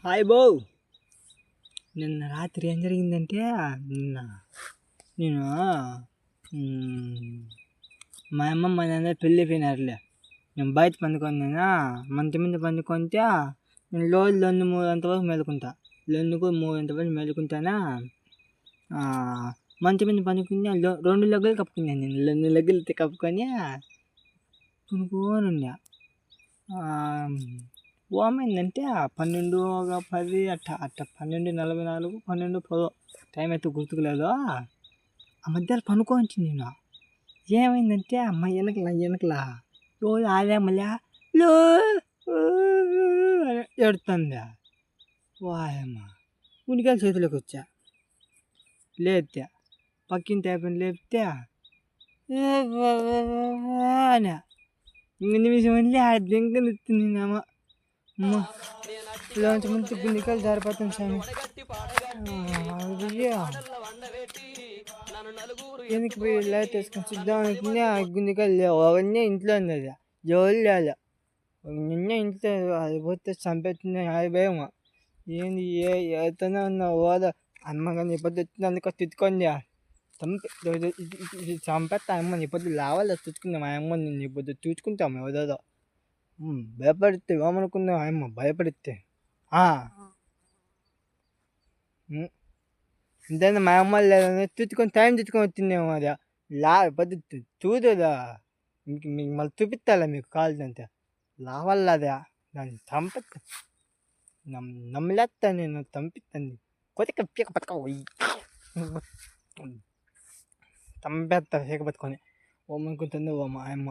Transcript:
Hi బో. నిన్న రాత్రి ఏం జరిగిందంటే నేను మా అమ్మ మా నాన్న పెళ్ళి అయిపోయినారులే. నేను బయట పండుకున్నానా, మంచి మీద పండుకుంటే నేను లొన్ను మూడంతవరకు మేలుకుంటా. లొన్నుకు మూడంతవరకు మేలుకుంటానా. మంచి మీద పండుకున్నా, 2 లెగ్గులు కప్పుకున్నాను. నేను 2 లెగ్గులు కప్పుకొని కొనుక్కోనున్నా. ఏమైందంటే 12:10 అట్ట 12:44 12:10 టైం అయితే గుర్తుకులేదు. ఆ మధ్యలో పనుకోవచ్చు నేను. ఏమైందంటే అమ్మ వెనకల రోజు ఆదామలే ఏడుతుంది. వాయమ్మ ఉనికాయలు చేతిలోకి వచ్చా. లేపితే పక్కింటి అయిపోయింది. లేపితే అని ఇంక నిమిషం వెళ్ళి ఆ దెంగనెత్తింది అమ్మ. ఇలాంటి మంచి గుండెకాయలు జారిపోతాను స్వామి. వెనక్కి పోయి లైట్ వేసుకొని చూద్దామనుకునే ఆ గుండెకాయలు లేవు. అవన్నీ ఇంట్లో ఉన్నది. ఎవరు లేదు. నిన్న ఇంట్లో అది పోతే చంపేస్తుంది. అది భయం. ఏంది ఏతనే ఉన్నా ఓదా అమ్మగా నీ పొద్దు వచ్చినందుకు తిట్టుకోండి. చంపేస్తా అమ్మ. నీ పొద్దు లావాలో చూసుకుందాం. మా అమ్మ నీ పొద్దు చూసుకుంటాం ఏదో. భయపడితే ఏమనుకున్నావు అమ్మ? భయపడితే ఇంతైనా మా అమ్మ లేదని చూసుకొని టైం తెచ్చుకొని వచ్చిందేమో. అది పొద్దు చూదుదా మీకు మళ్ళీ చూపిస్తాలే మీకు కావాలంటే. లావల్లా అదే దాన్ని చంపేస్తా. నమ్మలేస్తా నేను. చంపిస్తాను. కొద్దిగా పీక పట్టుకో చంపేస్తా పీక పట్టుకొని. ఓమనుకుంటుంది ఓ మా అమ్మ.